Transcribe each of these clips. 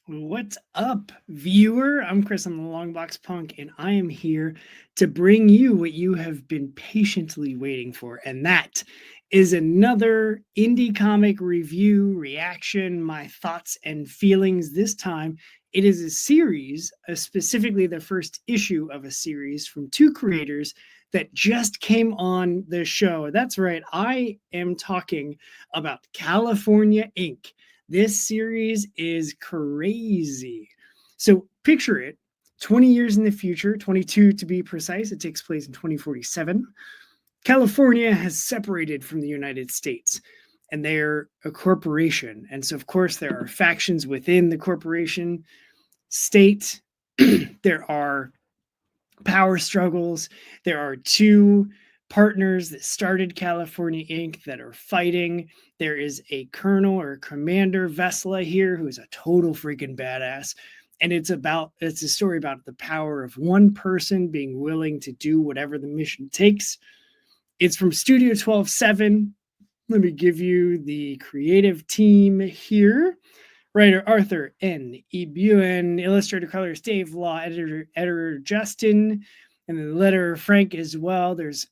What's up, viewer? I'm Chris. I'm the Longbox Punk, and I am here to bring you what you have been patiently waiting for, and that is another indie comic review, reaction, my thoughts and feelings. This time, it is a series, specifically the first issue of a series from two creators that just came on the show. That's right, I am talking about California Inc. This series is crazy. So picture it 20 years in the future, 22 to be precise. It takes place in 2047. California has separated from the United States and they're a corporation. And so, of course, there are factions within the corporation state. There are power struggles. There are two partners that started California Inc. that are fighting. There is a colonel or commander Vesla here who is a total freaking badass. And it's a story about the power of one person being willing to do whatever the mission takes. It's from Studio 12-7. Let me give you the creative team here. Writer Arthur N. Ebuen, illustrator colors Dave Law, editor Justin, and then the letterer Frank as well. There's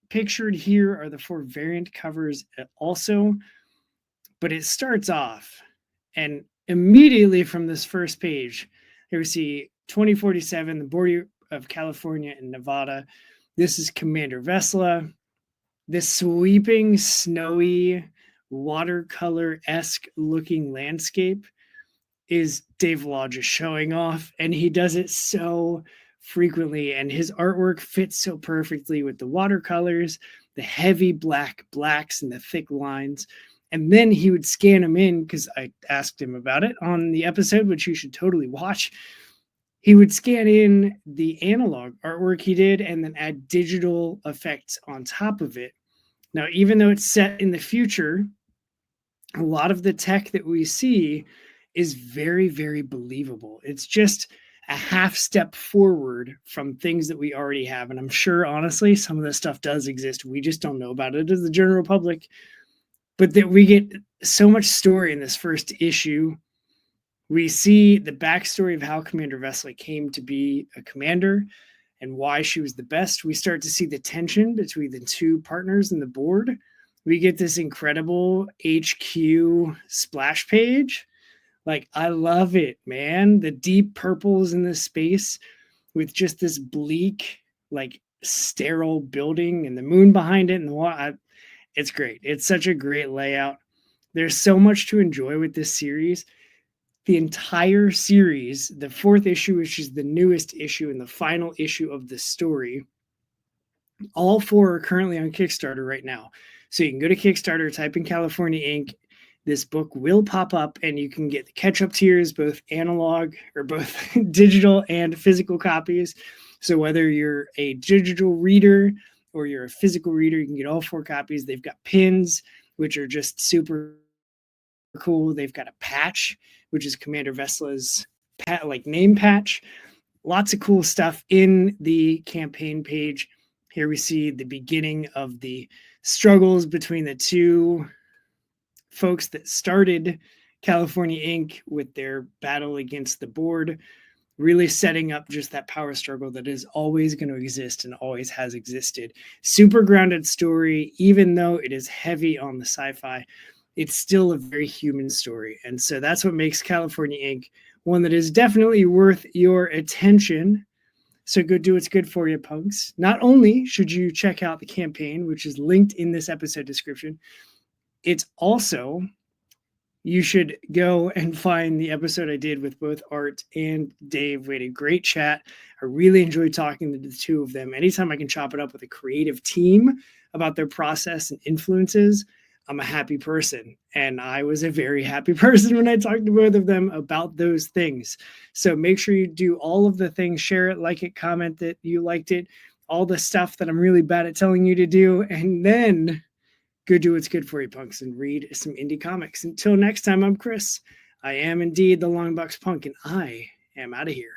pictured here are the 4 variant covers also, but it starts off, and immediately from this first page, here we see 2047, the border of California and Nevada. This is Commander Vesla. This sweeping, snowy, watercolor-esque looking landscape is Dave Law just showing off, and he does it so frequently, and his artwork fits so perfectly with the watercolors, the heavy blacks and the thick lines. And then he would scan them in, because I asked him about it on the episode, which you should totally watch. He would scan in the analog artwork he did and then add digital effects on top of it. Now, even though it's set in the future, a lot of the tech that we see is very, very believable. It's just a half step forward from things that we already have. And I'm sure, honestly, some of this stuff does exist. We just don't know about it as the general public. But that we get so much story in this first issue. We see the backstory of how Commander Vesla came to be a commander and why she was the best. We start to see the tension between the two partners in the board. We get this incredible HQ splash page. Like, I love it, man. The deep purples in this space with just this bleak, like, sterile building and the moon behind it and the water. It's great. It's such a great layout. There's so much to enjoy with this series. The entire series, the 4th issue, which is the newest issue and the final issue of the story, all 4 are currently on Kickstarter right now. So you can go to Kickstarter, type in California Inc. This book will pop up and you can get the catch-up tiers, both analog or both digital and physical copies. So whether you're a digital reader or you're a physical reader, you can get all 4 copies. They've got pins, which are just super cool. They've got a patch, which is Commander Vesla's name patch. Lots of cool stuff in the campaign page. Here we see the beginning of the struggles between the two folks that started California Inc. with their battle against the board, really setting up just that power struggle that is always going to exist and always has existed. Super grounded story, even though it is heavy on the sci-fi. It's still a very human story. And so that's what makes California Inc. one that is definitely worth your attention. So go do what's good for you, punks. Not only should you check out the campaign, which is linked in this episode description, it's also, you should go and find the episode I did with both Art and Dave. We had a great chat. I really enjoyed talking to the two of them. Anytime I can chop it up with a creative team about their process and influences, I'm a happy person. And I was a very happy person when I talked to both of them about those things. So make sure you do all of the things, share it, like it, comment that you liked it, all the stuff that I'm really bad at telling you to do. And then go do what's good for you, punks, and read some indie comics. Until next time, I'm Chris. I am indeed the Longbox Punk, and I am out of here.